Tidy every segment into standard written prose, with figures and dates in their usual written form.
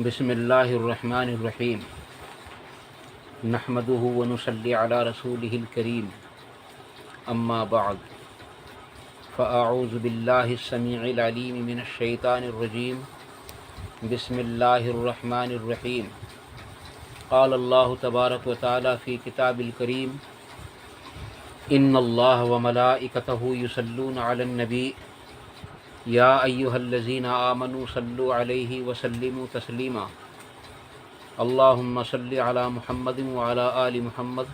بسم اللہ الرحمن الرحیم نحمده ونصلی علی رسوله الکریم اما بعد فاعوذ باللہ السمیع العلیم من الشیطان الرجیم بسم اللہ الرحمن الرحیم قال اللہ تبارک وتعالی فی کتاب الکریم ان اللہ وملائکتہ یصلون علی النبی یا ایہا الذین آمنوا صلوا علیہ وسلموا تسلیما اللہم صلی علی محمد وعلی آل محمد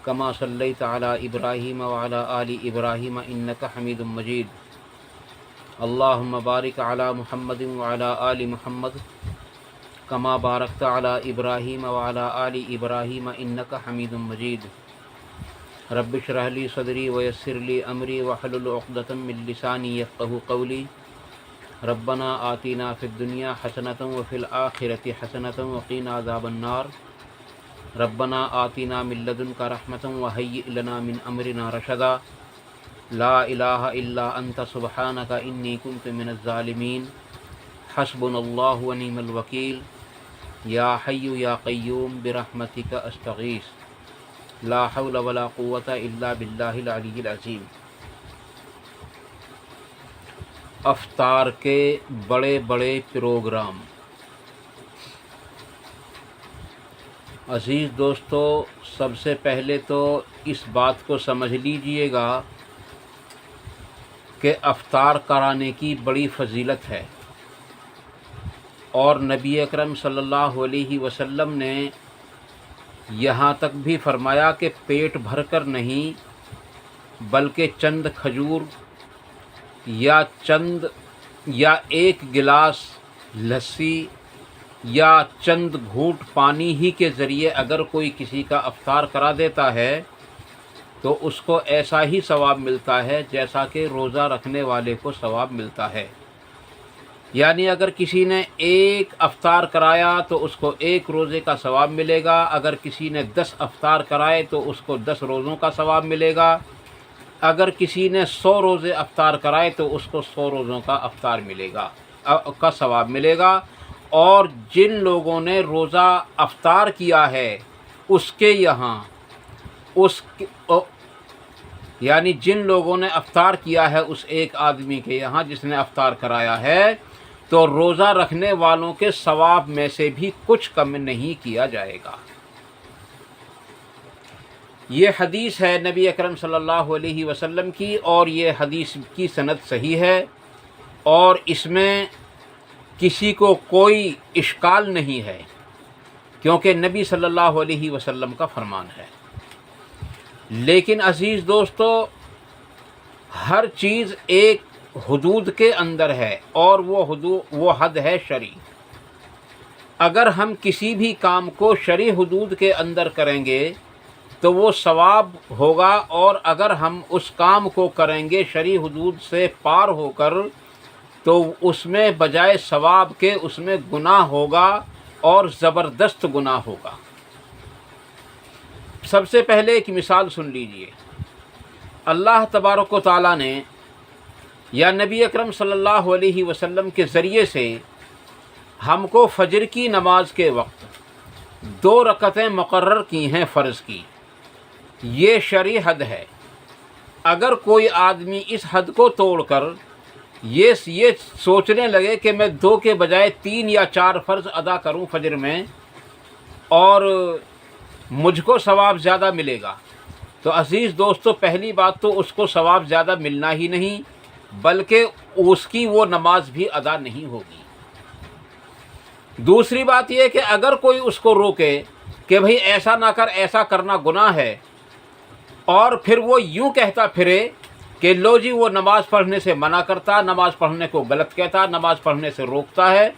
کما صلیت علی ابراہیم وعلی آل ابراہیم انک حمید مجید اللہم بارک علی محمد وعلی آل محمد کما بارکت علی ابراہیم وعلی آل ابراہیم انک حمید مجید رب اشرح لی صدری ویسر لی امری واحلل عقدۃ من لسانی یفقہوا قولی ربنا آتنا فی الدنیا حسنۃ وفی الآخرۃ حسنۃ وقنا عذاب النار ربنا آتنا من لدنک رحمۃ وہیئ لنا من امرنا رشدا لا الہ الا انت سبحانک انی کنت من الظالمین حسبنا اللہ ونعم الوکیل یا حی یا قیوم برحمتک استغیث لا حول ولا قوة الا باللہ العلی العظیم۔ افطار کے بڑے بڑے پروگرام۔ عزیز دوستو، سب سے پہلے تو اس بات کو سمجھ لیجئے گا کہ افطار کرانے کی بڑی فضیلت ہے، اور نبی اکرم صلی اللہ علیہ وسلم نے یہاں تک بھی فرمایا کہ پیٹ بھر کر نہیں بلکہ چند کھجور یا ایک گلاس لسی یا چند گھونٹ پانی ہی کے ذریعے اگر کوئی کسی کا افطار کرا دیتا ہے تو اس کو ایسا ہی ثواب ملتا ہے جیسا کہ روزہ رکھنے والے کو ثواب ملتا ہے۔ یعنی اگر کسی نے ایک افطار کرایا تو اس کو ایک روزے کا ثواب ملے گا، اگر کسی نے 10 افطار کرائے تو اس کو 10 روزوں کا ثواب ملے گا، اگر کسی نے 100 روزے افطار کرائے تو اس کو 100 روزوں کا افطار ملے گا کا ثواب ملے گا۔ اور جن لوگوں نے روزہ افطار کیا ہے اس کے یہاں یعنی جن لوگوں نے افطار کیا ہے اس ایک آدمی کے یہاں جس نے افطار کرایا ہے تو روزہ رکھنے والوں کے ثواب میں سے بھی کچھ کم نہیں کیا جائے گا۔ یہ حدیث ہے نبی اکرم صلی اللہ علیہ وسلم کی، اور یہ حدیث کی سند صحیح ہے، اور اس میں کسی کو کوئی اشکال نہیں ہے کیونکہ نبی صلی اللہ علیہ وسلم کا فرمان ہے۔ لیکن عزیز دوستو، ہر چیز ایک حدود کے اندر ہے، اور وہ حد ہے شرعی۔ اگر ہم کسی بھی کام کو شرعی حدود کے اندر کریں گے تو وہ ثواب ہوگا، اور اگر ہم اس کام کو کریں گے شرعی حدود سے پار ہو کر تو اس میں بجائے ثواب کے اس میں گناہ ہوگا، اور زبردست گناہ ہوگا۔ سب سے پہلے ایک مثال سن لیجئے۔ اللہ تبارک و تعالیٰ نے یا نبی اکرم صلی اللہ علیہ وسلم کے ذریعے سے ہم کو فجر کی نماز کے وقت 2 رکعتیں مقرر کی ہیں فرض کی۔ یہ شرعی حد ہے۔ اگر کوئی آدمی اس حد کو توڑ کر یہ سوچنے لگے کہ میں 2 کے بجائے 3 یا 4 فرض ادا کروں فجر میں اور مجھ کو ثواب زیادہ ملے گا، تو عزیز دوستو، پہلی بات تو اس کو ثواب زیادہ ملنا ہی نہیں، بلکہ اس کی وہ نماز بھی ادا نہیں ہوگی۔ دوسری بات یہ کہ اگر کوئی اس کو روکے کہ بھئی ایسا نہ کر، ایسا کرنا گناہ ہے، اور پھر وہ یوں کہتا پھرے کہ لو جی وہ نماز پڑھنے سے منع کرتا، نماز پڑھنے کو غلط کہتا، نماز پڑھنے سے روکتا ہے،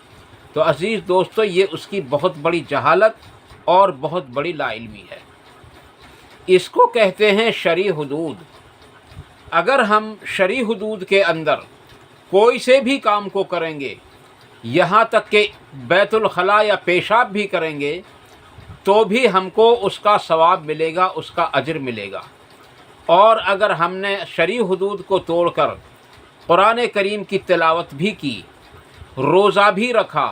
تو عزیز دوستو یہ اس کی بہت بڑی جہالت اور بہت بڑی لا علمی ہے۔ اس کو کہتے ہیں شرعی حدود۔ اگر ہم شرعی حدود کے اندر کوئی سے بھی کام کو کریں گے، یہاں تک کہ بیت الخلاء یا پیشاب بھی کریں گے، تو بھی ہم کو اس کا ثواب ملے گا، اس کا اجر ملے گا۔ اور اگر ہم نے شرعی حدود کو توڑ کر قرآن کریم کی تلاوت بھی کی، روزہ بھی رکھا،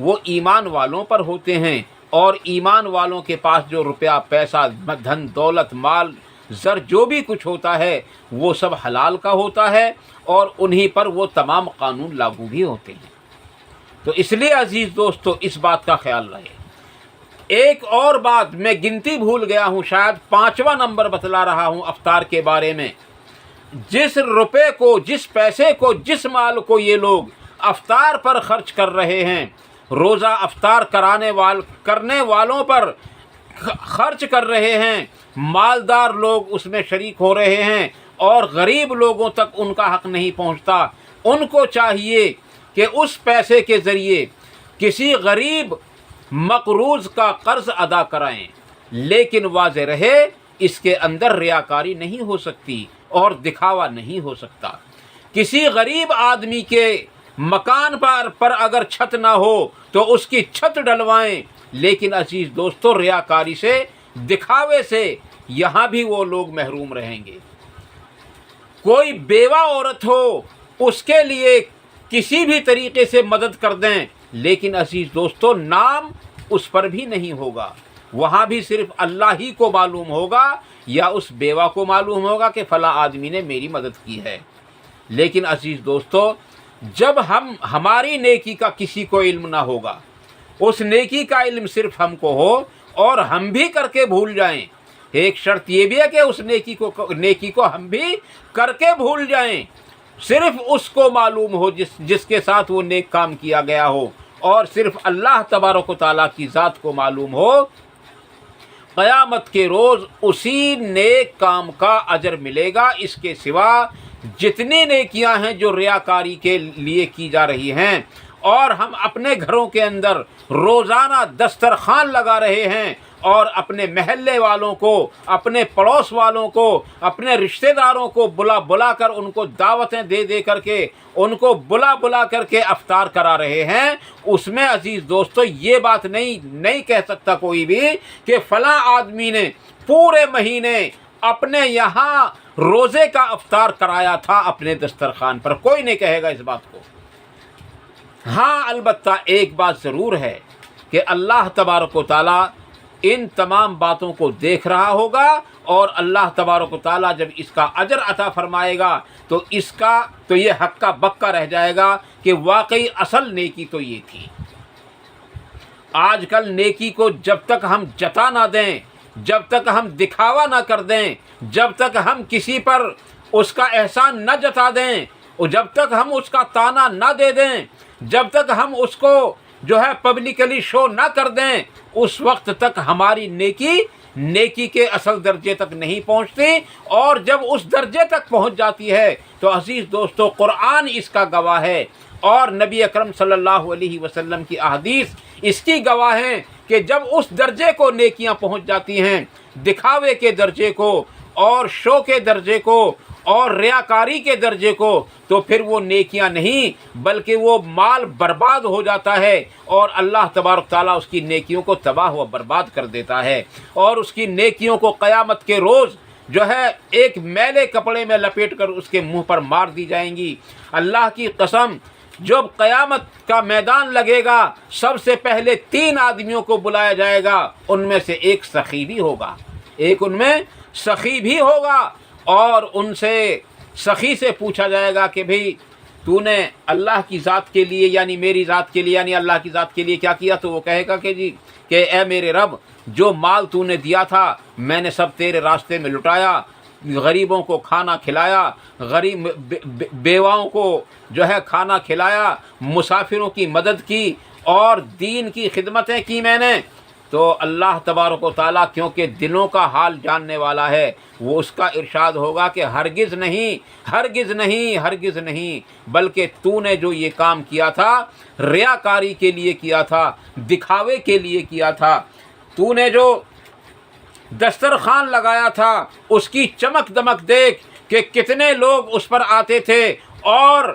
وہ ایمان والوں پر ہوتے ہیں، اور ایمان والوں کے پاس جو روپیہ پیسہ دھن دولت مال زر جو بھی کچھ ہوتا ہے وہ سب حلال کا ہوتا ہے، اور انہی پر وہ تمام قانون لاگو بھی ہوتے ہیں۔ تو اس لیے عزیز دوستو اس بات کا خیال رہے۔ ایک اور بات میں گنتی بھول گیا ہوں، شاید 5واں نمبر بتلا رہا ہوں افطار کے بارے میں۔ جس روپے کو، جس پیسے کو، جس مال کو یہ لوگ افطار پر خرچ کر رہے ہیں، روزہ افطار کرنے والوں پر خرچ کر رہے ہیں، مالدار لوگ اس میں شریک ہو رہے ہیں اور غریب لوگوں تک ان کا حق نہیں پہنچتا، ان کو چاہیے کہ اس پیسے کے ذریعے کسی غریب مقروض کا قرض ادا کرائیں، لیکن واضح رہے اس کے اندر ریاکاری نہیں ہو سکتی اور دکھاوا نہیں ہو سکتا۔ کسی غریب آدمی کے مکان پر اگر چھت نہ ہو تو اس کی چھت ڈلوائیں، لیکن عزیز دوستو ریاکاری سے، دکھاوے سے یہاں بھی وہ لوگ محروم رہیں گے۔ کوئی بیوہ عورت ہو اس کے لیے کسی بھی طریقے سے مدد کر دیں، لیکن عزیز دوستو نام اس پر بھی نہیں ہوگا، وہاں بھی صرف اللہ ہی کو معلوم ہوگا یا اس بیوہ کو معلوم ہوگا کہ فلاں آدمی نے میری مدد کی ہے۔ لیکن عزیز دوستو جب ہماری نیکی کا کسی کو علم نہ ہوگا، اس نیکی کا علم صرف ہم کو ہو اور ہم بھی کر کے بھول جائیں، ایک شرط یہ بھی ہے کہ اس نیکی کو ہم بھی کر کے بھول جائیں، صرف اس کو معلوم ہو جس کے ساتھ وہ نیک کام کیا گیا ہو، اور صرف اللہ تبارک و تعالیٰ کی ذات کو معلوم ہو، قیامت کے روز اسی نیک کام کا اجر ملے گا۔ اس کے سوا جتنی نیکیاں ہیں جو ریاکاری کے لیے کی جا رہی ہیں، اور ہم اپنے گھروں کے اندر روزانہ دسترخوان لگا رہے ہیں اور اپنے محلے والوں کو، اپنے پڑوس والوں کو، اپنے رشتہ داروں کو بلا کر ان کو دعوتیں دے کر کے، ان کو بلا کر کے افطار کرا رہے ہیں، اس میں عزیز دوستو یہ بات نہیں کہہ سکتا کوئی بھی کہ فلاں آدمی نے پورے مہینے اپنے یہاں روزے کا افطار کرایا تھا اپنے دسترخوان پر، کوئی نہیں کہے گا اس بات کو۔ ہاں البتہ ایک بات ضرور ہے کہ اللہ تبارک و تعالیٰ ان تمام باتوں کو دیکھ رہا ہوگا، اور اللہ تبارک و تعالیٰ جب اس کا اجر عطا فرمائے گا تو یہ حق کا بکا رہ جائے گا کہ واقعی اصل نیکی تو یہ تھی۔ آج کل نیکی کو جب تک ہم جتا نہ دیں، جب تک ہم دکھاوا نہ کر دیں، جب تک ہم کسی پر اس کا احسان نہ جتا دیں، اور جب تک ہم اس کا تانا نہ دے دیں، جب تک ہم اس کو پبلکلی شو نہ کر دیں، اس وقت تک ہماری نیکی کے اصل درجے تک نہیں پہنچتی، اور جب اس درجے تک پہنچ جاتی ہے تو عزیز دوستو قرآن اس کا گواہ ہے، اور نبی اکرم صلی اللہ علیہ وسلم کی احادیث اس کی گواہ ہیں کہ جب اس درجے کو نیکیاں پہنچ جاتی ہیں، دکھاوے کے درجے کو اور شو کے درجے کو اور ریاکاری کے درجے کو، تو پھر وہ نیکیاں نہیں بلکہ وہ مال برباد ہو جاتا ہے، اور اللہ تبارک تعالیٰ اس کی نیکیوں کو تباہ و برباد کر دیتا ہے، اور اس کی نیکیوں کو قیامت کے روز ایک میلے کپڑے میں لپیٹ کر اس کے منہ پر مار دی جائیں گی۔ اللہ کی قسم جب قیامت کا میدان لگے گا، سب سے پہلے 3 آدمیوں کو بلایا جائے گا، ان میں سے ایک سخی بھی ہوگا، اور ان سے سخی سے پوچھا جائے گا کہ بھئی تو نے اللہ کی ذات کے لیے یعنی میری ذات کے لیے یعنی اللہ کی ذات کے لیے کیا کیا؟ تو وہ کہے گا کہ اے میرے رب، جو مال تو نے دیا تھا میں نے سب تیرے راستے میں لٹایا، غریبوں کو کھانا کھلایا، غریب بیواؤں کو کھانا کھلایا، مسافروں کی مدد کی اور دین کی خدمتیں کی میں نے۔ تو اللہ تبارک و تعالیٰ کیونکہ دلوں کا حال جاننے والا ہے، وہ اس کا ارشاد ہوگا کہ ہرگز نہیں، بلکہ تو نے جو یہ کام کیا تھا ریاکاری کے لیے کیا تھا، دکھاوے کے لیے کیا تھا، تو نے جو دسترخوان لگایا تھا اس کی چمک دمک دیکھ کہ کتنے لوگ اس پر آتے تھے، اور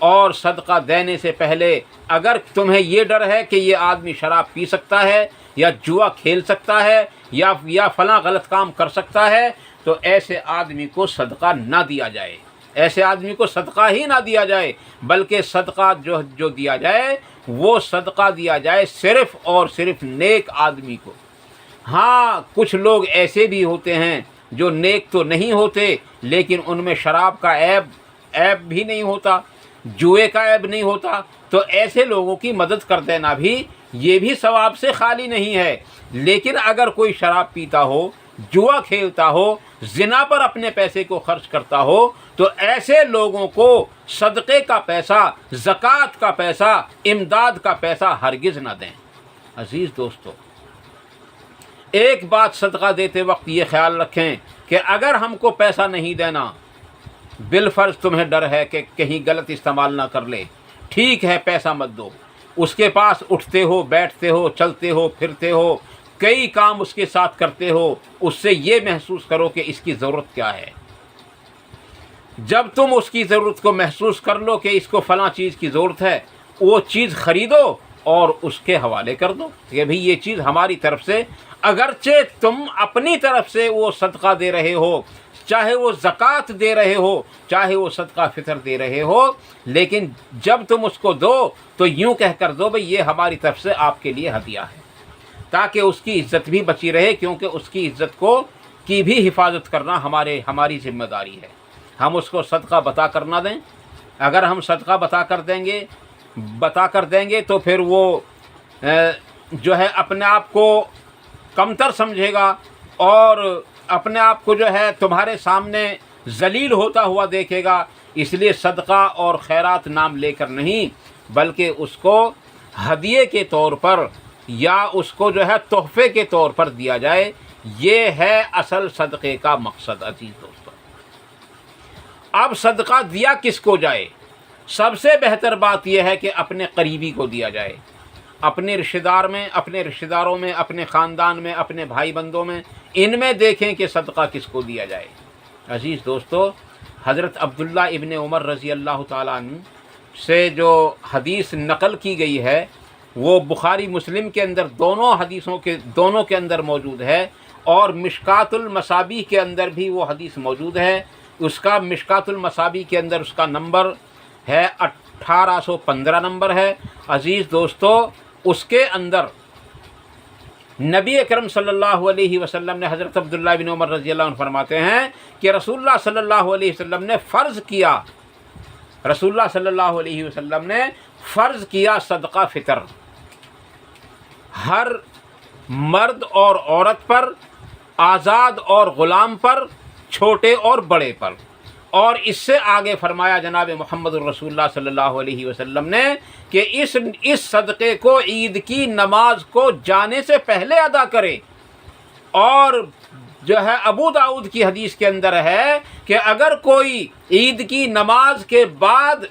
اور صدقہ دینے سے پہلے اگر تمہیں یہ ڈر ہے کہ یہ آدمی شراب پی سکتا ہے یا جوا کھیل سکتا ہے یا فلاں غلط کام کر سکتا ہے تو ایسے آدمی کو صدقہ نہ دیا جائے، ایسے آدمی کو صدقہ ہی نہ دیا جائے، بلکہ صدقہ جو دیا جائے وہ صدقہ دیا جائے صرف اور صرف نیک آدمی کو۔ ہاں کچھ لوگ ایسے بھی ہوتے ہیں جو نیک تو نہیں ہوتے لیکن ان میں شراب کا عیب بھی نہیں ہوتا، جوئے کا عیب نہیں ہوتا، تو ایسے لوگوں کی مدد کر دینا بھی یہ بھی ثواب سے خالی نہیں ہے۔ لیکن اگر کوئی شراب پیتا ہو، جوا کھیلتا ہو، زنا پر اپنے پیسے کو خرچ کرتا ہو تو ایسے لوگوں کو صدقے کا پیسہ، زکوٰۃ کا پیسہ، امداد کا پیسہ ہرگز نہ دیں۔ عزیز دوستو، ایک بات صدقہ دیتے وقت یہ خیال رکھیں کہ اگر ہم کو پیسہ نہیں دینا، بالفرض تمہیں ڈر ہے کہ کہیں غلط استعمال نہ کر لے، ٹھیک ہے پیسہ مت دو، اس کے پاس اٹھتے ہو، بیٹھتے ہو، چلتے ہو، پھرتے ہو، کئی کام اس کے ساتھ کرتے ہو، اس سے یہ محسوس کرو کہ اس کی ضرورت کیا ہے۔ جب تم اس کی ضرورت کو محسوس کر لو کہ اس کو فلاں چیز کی ضرورت ہے، وہ چیز خریدو اور اس کے حوالے کر دو کہ بھئی یہ چیز ہماری طرف سے، اگرچہ تم اپنی طرف سے وہ صدقہ دے رہے ہو، چاہے وہ زکوٰۃ دے رہے ہو، چاہے وہ صدقہ فطر دے رہے ہو، لیکن جب تم اس کو دو تو یوں کہہ کر دو بھئی یہ ہماری طرف سے آپ کے لیے ہدیہ ہے، تاکہ اس کی عزت بھی بچی رہے، کیونکہ اس کی عزت کی بھی حفاظت کرنا ہماری ذمہ داری ہے۔ ہم اس کو صدقہ بتا کر نہ دیں، اگر ہم صدقہ بتا کر دیں گے تو پھر وہ جو ہے اپنے آپ کو کمتر سمجھے گا اور اپنے آپ کو جو ہے تمہارے سامنے ذلیل ہوتا ہوا دیکھے گا۔ اس لیے صدقہ اور خیرات نام لے کر نہیں، بلکہ اس کو ہدیے کے طور پر یا اس کو جو ہے تحفے کے طور پر دیا جائے، یہ ہے اصل صدقے کا مقصد۔ عزیز دوستو، اب صدقہ دیا کس کو جائے؟ سب سے بہتر بات یہ ہے کہ اپنے قریبی کو دیا جائے، اپنے رشتہ داروں میں، اپنے خاندان میں، اپنے بھائی بندوں میں، ان میں دیکھیں کہ صدقہ کس کو دیا جائے۔ عزیز دوستو، حضرت عبداللہ ابن عمر رضی اللہ تعالیٰ عنہ سے جو حدیث نقل کی گئی ہے وہ بخاری مسلم کے اندر دونوں کے اندر موجود ہے، اور مشکات المصابیح کے اندر بھی وہ حدیث موجود ہے۔ اس کا مشکات المصابیح کے اندر اس کا نمبر ہے 1815 نمبر ہے۔ عزیز دوستو، اس کے اندر نبی اکرم صلی اللہ علیہ وسلم نے، حضرت عبداللہ بن عمر رضی اللہ عنہ فرماتے ہیں کہ رسول اللہ صلی اللہ علیہ وسلم نے فرض کیا صدقہ فطر ہر مرد اور عورت پر، آزاد اور غلام پر، چھوٹے اور بڑے پر، اور اس سے آگے فرمایا جناب محمد الرسول اللہ صلی اللہ علیہ وسلم نے کہ اس صدقے کو عید کی نماز کو جانے سے پہلے ادا کرے۔ اور جو ہے ابو داؤد کی حدیث کے اندر ہے کہ اگر کوئی عید کی نماز کے بعد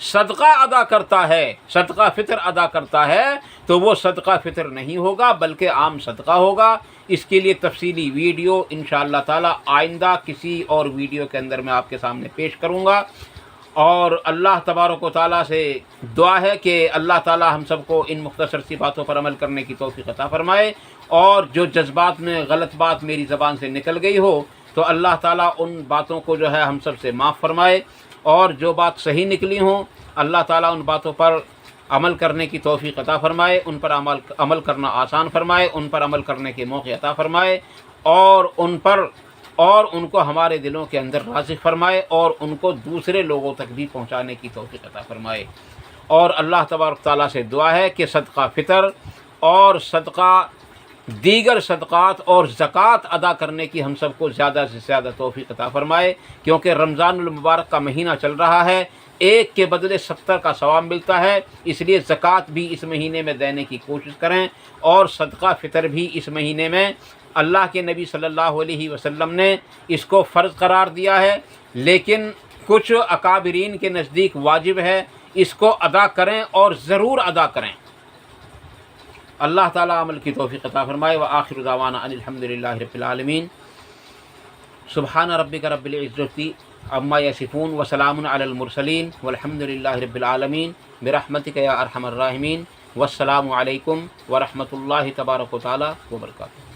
صدقہ ادا کرتا ہے، صدقہ فطر ادا کرتا ہے، تو وہ صدقہ فطر نہیں ہوگا بلکہ عام صدقہ ہوگا۔ اس کے لیے تفصیلی ویڈیو انشاءاللہ تعالی آئندہ کسی اور ویڈیو کے اندر میں آپ کے سامنے پیش کروں گا، اور اللہ تبارک و تعالیٰ سے دعا ہے کہ اللہ تعالیٰ ہم سب کو ان مختصر سی باتوں پر عمل کرنے کی توفیق عطا فرمائے، اور جو جذبات میں غلط بات میری زبان سے نکل گئی ہو تو اللہ تعالیٰ ان باتوں کو جو ہے ہم سب سے معاف فرمائے، اور جو بات صحیح نکلی ہوں اللہ تعالیٰ ان باتوں پر عمل کرنے کی توفیق عطا فرمائے، ان پر عمل کرنا آسان فرمائے، ان پر عمل کرنے کے موقع عطا فرمائے، اور ان کو ہمارے دلوں کے اندر راسخ فرمائے، اور ان کو دوسرے لوگوں تک بھی پہنچانے کی توفیق عطا فرمائے۔ اور اللہ تبارک تعالیٰ سے دعا ہے کہ صدقہ فطر اور دیگر صدقات اور زکوٰۃ ادا کرنے کی ہم سب کو زیادہ سے زیادہ توفیق عطا فرمائے، کیونکہ رمضان المبارک کا مہینہ چل رہا ہے، ایک کے بدلے 70 کا ثواب ملتا ہے، اس لیے زکوٰۃ بھی اس مہینے میں دینے کی کوشش کریں، اور صدقہ فطر بھی اس مہینے میں اللہ کے نبی صلی اللہ علیہ وسلم نے اس کو فرض قرار دیا ہے، لیکن کچھ اکابرین کے نزدیک واجب ہے، اس کو ادا کریں اور ضرور ادا کریں۔ اللہ تعالیٰ عمل کی توفیق عطا فرمائے۔ وآخر دعوانا ان الحمد للہ رب العالمین۔ سبحان ربک رب العزت عما یصفون وسلام علی المرسلین والحمد للہ رب العالمین برحمتک یا ارحم الراحمین والسلام علیکم ورحمۃ اللہ تبارک و تعالی وبرکاتہ۔